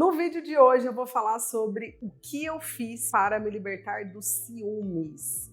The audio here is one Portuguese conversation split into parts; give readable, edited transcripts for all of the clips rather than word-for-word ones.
No vídeo de hoje eu vou falar sobre o que eu fiz para me libertar dos ciúmes.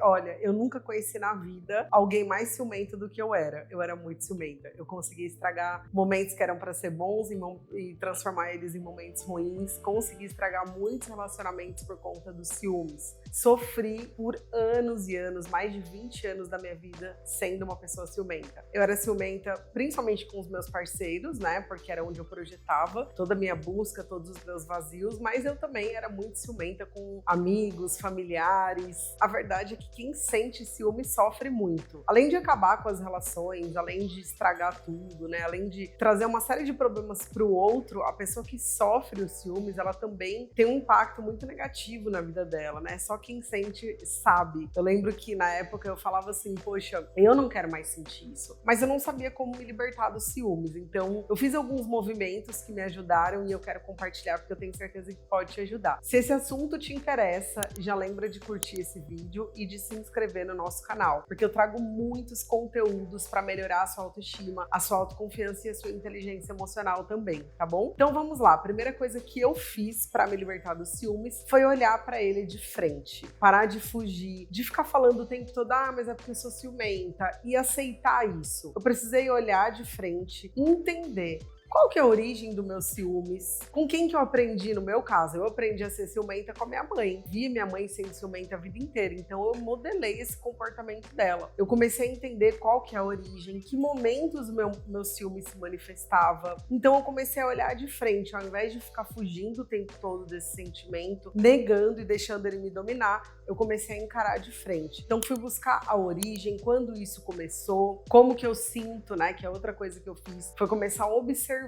Olha, eu nunca conheci na vida alguém mais ciumento do que eu era. Eu era muito ciumenta. Eu conseguia estragar momentos que eram para ser bons e transformar eles em momentos ruins. Consegui estragar muitos relacionamentos por conta dos ciúmes. Sofri por anos e anos, mais de 20 anos da minha vida sendo uma pessoa ciumenta. Eu era ciumenta principalmente com os meus parceiros, né? Porque era onde eu projetava toda a minha busca, todos os meus vazios, mas eu também era muito ciumenta com amigos, familiares. A verdade é que quem sente ciúme sofre muito. Além de acabar com as relações, além de estragar tudo, né? Além de trazer uma série de problemas para o outro, a pessoa que sofre os ciúmes, ela também tem um impacto muito negativo na vida dela, né? Só quem sente sabe. Eu lembro que na época eu falava assim, poxa, eu não quero mais sentir isso. Mas eu não sabia como me libertar dos ciúmes. Então, eu fiz alguns movimentos que me ajudaram e eu quero compartilhar porque eu tenho certeza que pode te ajudar. Se esse assunto te interessa, já lembra de curtir esse vídeo e de se inscrever no nosso canal, porque eu trago muitos conteúdos para melhorar a sua autoestima, a sua autoconfiança e a sua inteligência emocional também, tá bom? Então vamos lá. A primeira coisa que eu fiz para me libertar dos ciúmes foi olhar para ele de frente, parar de fugir, de ficar falando o tempo todo, mas é porque eu sou ciumenta, e aceitar isso. Eu precisei olhar de frente, entender qual que é a origem dos meus ciúmes? Com quem que eu aprendi? No meu caso, eu aprendi a ser ciumenta com a minha mãe. Vi minha mãe sendo ciumenta a vida inteira, então eu modelei esse comportamento dela. Eu comecei a entender qual que é a origem, em que momentos o meu ciúme se manifestava. Então eu comecei a olhar de frente, ao invés de ficar fugindo o tempo todo desse sentimento, negando e deixando ele me dominar, eu comecei a encarar de frente. Então fui buscar a origem, quando isso começou, como que eu sinto, né? Que é outra coisa que eu fiz, foi começar a observar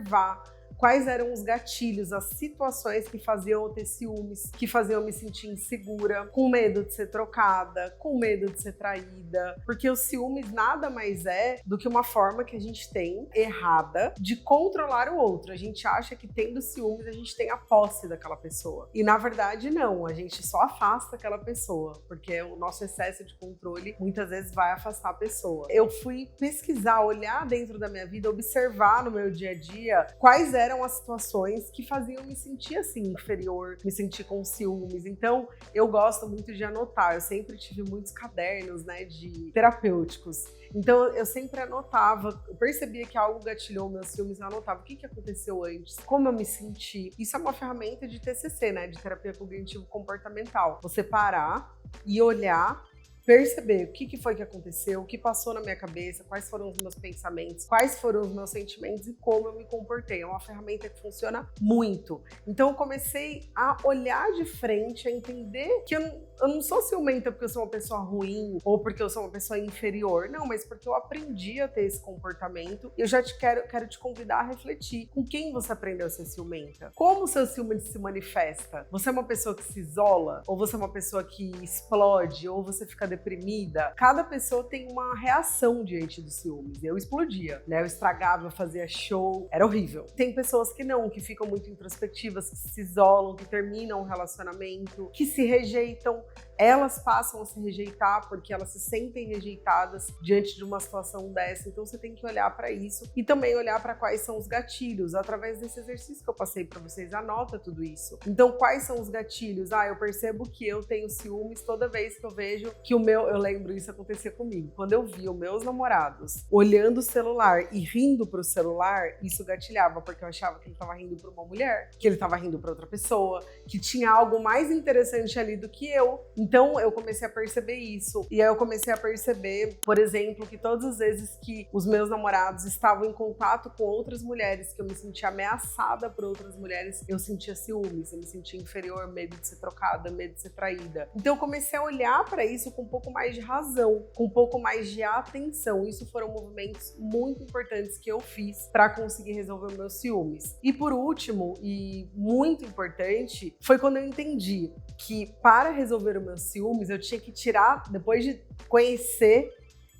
quais eram os gatilhos, as situações que faziam eu ter ciúmes, que faziam eu me sentir insegura, com medo de ser trocada, com medo de ser traída, porque os ciúmes nada mais é do que uma forma que a gente tem errada de controlar o outro. A gente acha que tendo ciúmes a gente tem a posse daquela pessoa. E na verdade não, a gente só afasta aquela pessoa, porque o nosso excesso de controle muitas vezes vai afastar a pessoa. Eu fui pesquisar, olhar dentro da minha vida, observar no meu dia a dia quais eram as situações que faziam me sentir assim, inferior, me sentir com ciúmes. Então, eu gosto muito de anotar. Eu sempre tive muitos cadernos, né, de terapêuticos. Então, eu sempre anotava, eu percebia que algo gatilhou meus ciúmes, eu anotava o que aconteceu antes, como eu me senti. Isso é uma ferramenta de TCC, né, de terapia cognitivo-comportamental. Você parar e olhar, perceber o que foi que aconteceu, o que passou na minha cabeça, quais foram os meus pensamentos, quais foram os meus sentimentos e como eu me comportei. É uma ferramenta que funciona muito. Então eu comecei a olhar de frente, a entender que eu não sou ciumenta porque eu sou uma pessoa ruim ou porque eu sou uma pessoa inferior. Não, mas porque eu aprendi a ter esse comportamento e eu já quero te convidar a refletir com quem você aprendeu a ser ciumenta. Como o seu ciúme se manifesta? Você é uma pessoa que se isola? Ou você é uma pessoa que explode? Ou você fica deprimida? Cada pessoa tem uma reação diante dos ciúmes. Eu explodia, né? Eu estragava, eu fazia show, era horrível. Tem pessoas que não, que ficam muito introspectivas, que se isolam, que terminam um relacionamento, que se rejeitam. Elas passam a se rejeitar porque elas se sentem rejeitadas diante de uma situação dessa. Então você tem que olhar para isso e também olhar para quais são os gatilhos. Através desse exercício que eu passei para vocês, anota tudo isso. Então, quais são os gatilhos? Eu percebo que eu tenho ciúmes toda vez que eu vejo que eu lembro, isso acontecia comigo. Quando eu via os meus namorados olhando o celular e rindo pro celular, isso gatilhava, porque eu achava que ele tava rindo pra uma mulher, que ele tava rindo pra outra pessoa, que tinha algo mais interessante ali do que eu. Então, eu comecei a perceber isso. E aí eu comecei a perceber, por exemplo, que todas as vezes que os meus namorados estavam em contato com outras mulheres, que eu me sentia ameaçada por outras mulheres, eu sentia ciúmes, eu me sentia inferior, medo de ser trocada, medo de ser traída. Então, eu comecei a olhar pra isso com um pouco mais de razão, com um pouco mais de atenção. Isso foram movimentos muito importantes que eu fiz para conseguir resolver os meus ciúmes. E por último, e muito importante, foi quando eu entendi que para resolver os meus ciúmes, eu tinha que tirar, depois de conhecer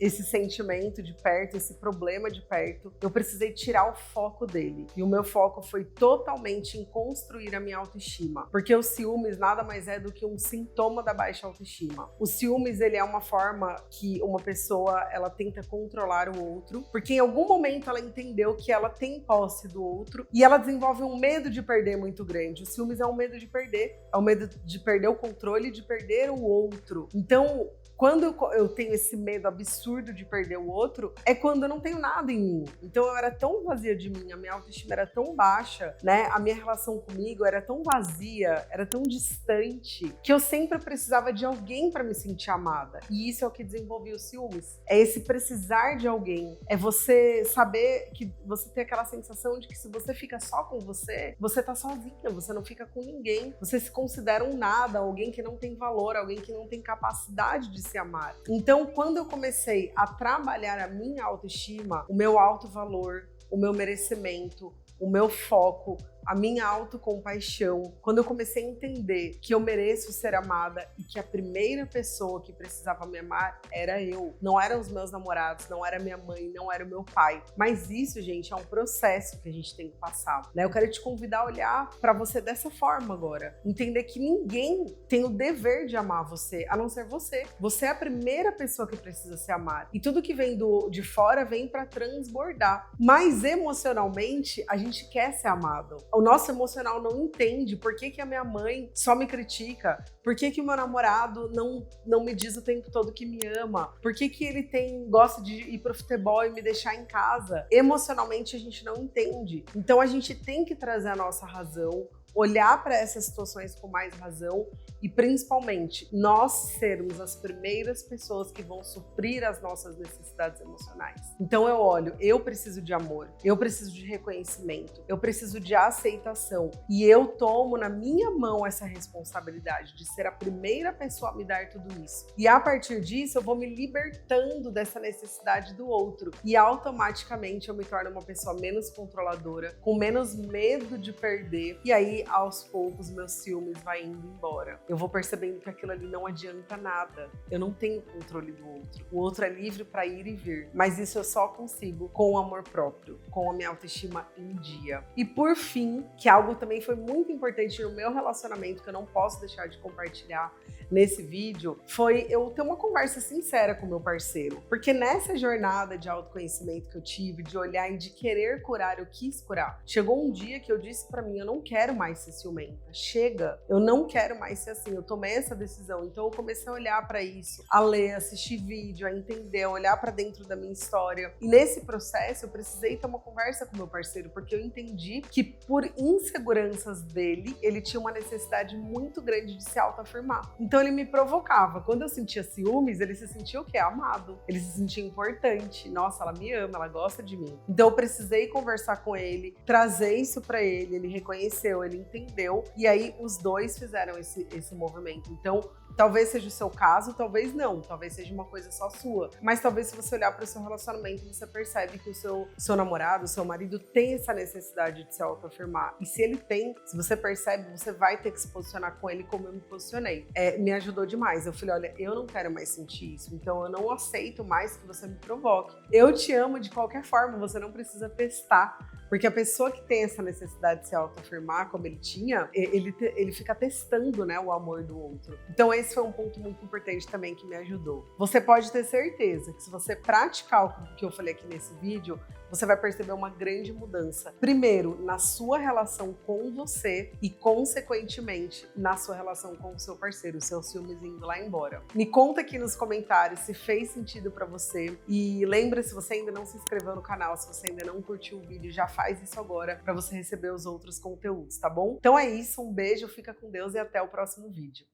esse sentimento de perto, esse problema de perto, eu precisei tirar o foco dele. E o meu foco foi totalmente em construir a minha autoestima. Porque o ciúmes nada mais é do que um sintoma da baixa autoestima. O ciúmes, ele é uma forma que uma pessoa, ela tenta controlar o outro, porque em algum momento ela entendeu que ela tem posse do outro e ela desenvolve um medo de perder muito grande. O ciúmes é um medo de perder, é o medo de perder o controle, de perder o outro. Então, quando eu tenho esse medo absurdo de perder o outro, é quando eu não tenho nada em mim. Então eu era tão vazia de mim, a minha autoestima era tão baixa, né? A minha relação comigo era tão vazia, era tão distante, que eu sempre precisava de alguém para me sentir amada. E isso é o que desenvolvia os ciúmes. É esse precisar de alguém. É você saber que você tem aquela sensação de que se você fica só com você, você tá sozinha, você não fica com ninguém. Você se considera um nada, alguém que não tem valor, alguém que não tem capacidade de se amar. Então, quando eu comecei a trabalhar a minha autoestima, o meu autovalor, o meu merecimento, o meu foco, a minha autocompaixão, quando eu comecei a entender que eu mereço ser amada e que a primeira pessoa que precisava me amar era eu, não eram os meus namorados, não era minha mãe, não era o meu pai. Mas isso, gente, é um processo que a gente tem que passar, né? Eu quero te convidar a olhar pra você dessa forma agora. Entender que ninguém tem o dever de amar você, a não ser você. Você é a primeira pessoa que precisa se amar. E tudo que vem de fora vem pra transbordar. Mas emocionalmente, a gente quer ser amado. O nosso emocional não entende por que a minha mãe só me critica, por que o meu namorado não me diz o tempo todo que me ama, por que ele gosta de ir pro futebol e me deixar em casa. Emocionalmente a gente não entende. Então a gente tem que trazer a nossa razão, olhar para essas situações com mais razão e, principalmente, nós sermos as primeiras pessoas que vão suprir as nossas necessidades emocionais. Então eu olho, eu preciso de amor, eu preciso de reconhecimento, eu preciso de aceitação e eu tomo na minha mão essa responsabilidade de ser a primeira pessoa a me dar tudo isso. E a partir disso eu vou me libertando dessa necessidade do outro e automaticamente eu me torno uma pessoa menos controladora, com menos medo de perder e aí aos poucos meus ciúmes vai indo embora. Eu vou percebendo que aquilo ali não adianta nada. Eu não tenho controle do outro. O outro é livre para ir e vir. Mas isso eu só consigo com o amor próprio, com a minha autoestima em dia. E por fim, que algo também foi muito importante no meu relacionamento, que eu não posso deixar de compartilhar nesse vídeo, foi eu ter uma conversa sincera com meu parceiro. Porque nessa jornada de autoconhecimento que eu tive, de olhar e de querer curar, eu quis curar. Chegou um dia que eu disse pra mim, eu não quero mais ser ciumenta. Chega, eu não quero mais ser assim. Eu tomei essa decisão. Então eu comecei a olhar pra isso, a ler, assistir vídeo, a entender, a olhar pra dentro da minha história. E nesse processo eu precisei ter uma conversa com meu parceiro, porque eu entendi que por inseguranças dele, ele tinha uma necessidade muito grande de se autoafirmar. Então ele me provocava. Quando eu sentia ciúmes, ele se sentia o quê? Amado. Ele se sentia importante. Nossa, ela me ama, ela gosta de mim. Então eu precisei conversar com ele, trazer isso pra ele, ele reconheceu, ele entendeu, e aí os dois fizeram esse movimento. Então, talvez seja o seu caso, talvez não, talvez seja uma coisa só sua. Mas talvez se você olhar para o seu relacionamento, você percebe que o seu namorado, o seu marido tem essa necessidade de se autoafirmar. E se ele tem, se você percebe, você vai ter que se posicionar com ele como eu me posicionei. Me ajudou demais. Eu falei, olha, eu não quero mais sentir isso, então eu não aceito mais que você me provoque. Eu te amo de qualquer forma, você não precisa testar. Porque a pessoa que tem essa necessidade de se autoafirmar, como ele tinha, ele fica testando, né, o amor do outro. Então esse foi um ponto muito importante também que me ajudou. Você pode ter certeza que se você praticar o que eu falei aqui nesse vídeo, você vai perceber uma grande mudança. Primeiro, na sua relação com você e, consequentemente, na sua relação com o seu parceiro, o seu ciúmes indo lá embora. Me conta aqui nos comentários se fez sentido pra você. E lembra, se você ainda não se inscreveu no canal, se você ainda não curtiu o vídeo, já faz isso agora pra você receber os outros conteúdos, tá bom? Então é isso, um beijo, fica com Deus e até o próximo vídeo.